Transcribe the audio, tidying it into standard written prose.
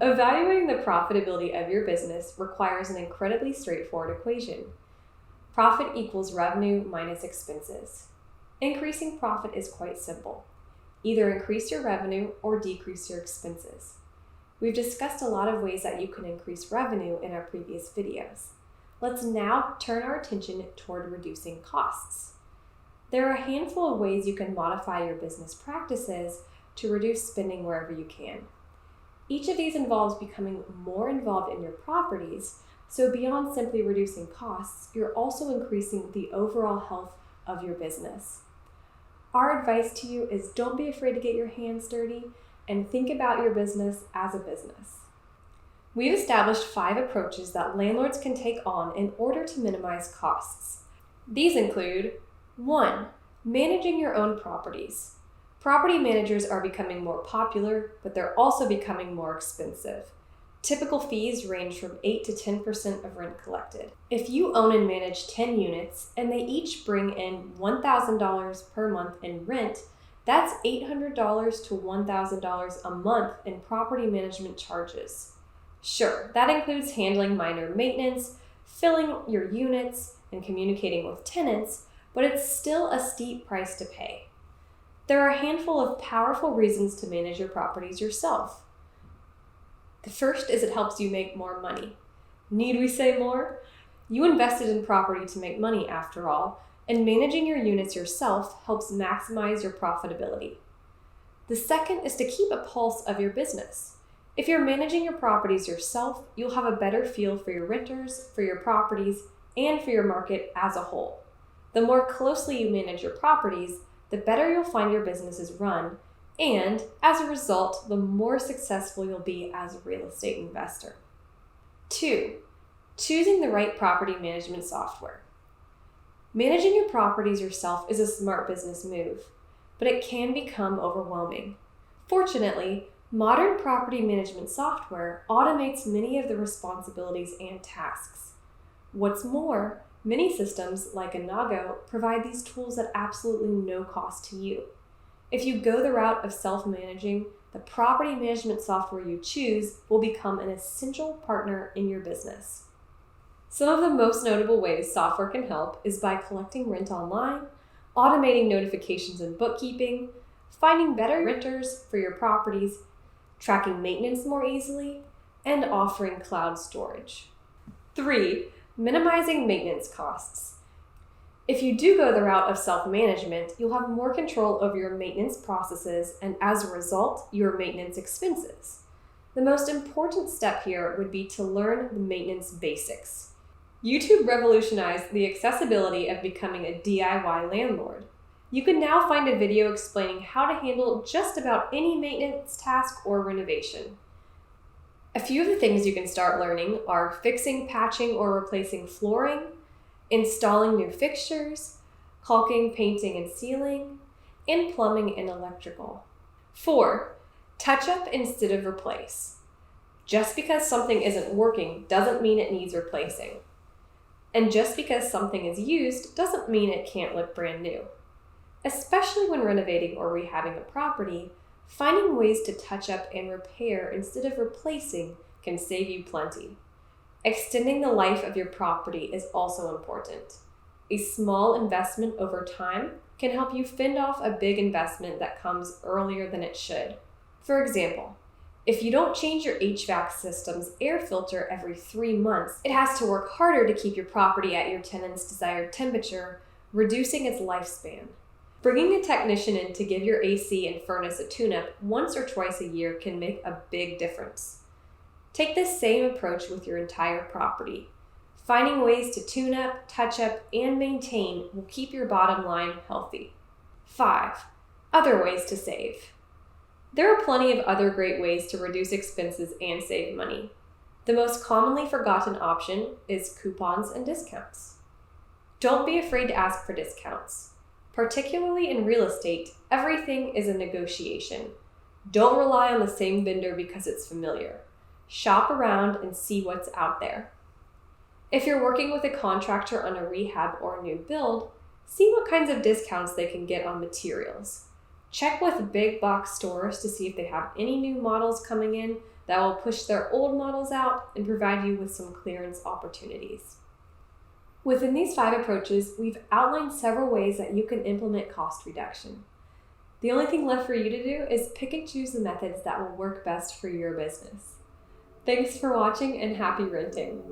Evaluating the profitability of your business requires an incredibly straightforward equation. Profit equals revenue minus expenses. Increasing profit is quite simple. Either increase your revenue or decrease your expenses. We've discussed a lot of ways that you can increase revenue in our previous videos. Let's now turn our attention toward reducing costs. There are a handful of ways you can modify your business practices to reduce spending wherever you can. Each of these involves becoming more involved in your properties, so beyond simply reducing costs, you're also increasing the overall health of your business. Our advice to you is don't be afraid to get your hands dirty and think about your business as a business. We've established 5 approaches that landlords can take on in order to minimize costs. These include 1. Managing your own properties. Property managers are becoming more popular, but they're also becoming more expensive. Typical fees range from 8 to 10% of rent collected. If you own and manage 10 units and they each bring in $1,000 per month in rent, that's $800 to $1,000 a month in property management charges. Sure, that includes handling minor maintenance, filling your units, and communicating with tenants, but it's still a steep price to pay. There are a handful of powerful reasons to manage your properties yourself. The first is it helps you make more money. Need we say more? You invested in property to make money after all, and managing your units yourself helps maximize your profitability. The second is to keep a pulse of your business. If you're managing your properties yourself, you'll have a better feel for your renters, for your properties, and for your market as a whole. The more closely you manage your properties, the better you'll find your business is run, and as a result, the more successful you'll be as a real estate investor. 2. Choosing the right property management software. Managing your properties yourself is a smart business move, but it can become overwhelming. Fortunately, modern property management software automates many of the responsibilities and tasks. What's more, many systems like Inago provide these tools at absolutely no cost to you. If you go the route of self-managing, the property management software you choose will become an essential partner in your business. Some of the most notable ways software can help is by collecting rent online, automating notifications and bookkeeping, finding better renters for your properties, tracking maintenance more easily, and offering cloud storage. 3. Minimizing maintenance costs. If you do go the route of self-management, you'll have more control over your maintenance processes and, as a result, your maintenance expenses. The most important step here would be to learn the maintenance basics. YouTube revolutionized the accessibility of becoming a DIY landlord. You can now find a video explaining how to handle just about any maintenance task or renovation. A few of the things you can start learning are fixing, patching, or replacing flooring, installing new fixtures, caulking, painting, and sealing, and plumbing and electrical. 4. Touch up instead of replace. Just because something isn't working doesn't mean it needs replacing. And just because something is used doesn't mean it can't look brand new. Especially when renovating or rehabbing a property, finding ways to touch up and repair instead of replacing can save you plenty. Extending the life of your property is also important. A small investment over time can help you fend off a big investment that comes earlier than it should. For example, if you don't change your HVAC system's air filter every 3 months, it has to work harder to keep your property at your tenant's desired temperature, reducing its lifespan. Bringing a technician in to give your AC and furnace a tune-up once or twice a year can make a big difference. Take this same approach with your entire property. Finding ways to tune up, touch up, and maintain will keep your bottom line healthy. 5. Other ways to save. There are plenty of other great ways to reduce expenses and save money. The most commonly forgotten option is coupons and discounts. Don't be afraid to ask for discounts. Particularly in real estate, everything is a negotiation. Don't rely on the same vendor because it's familiar. Shop around and see what's out there. If you're working with a contractor on a rehab or a new build, see what kinds of discounts they can get on materials. Check with big box stores to see if they have any new models coming in, that will push their old models out and provide you with some clearance opportunities. Within these 5 approaches, we've outlined several ways that you can implement cost reduction. The only thing left for you to do is pick and choose the methods that will work best for your business. Thanks for watching and happy renting.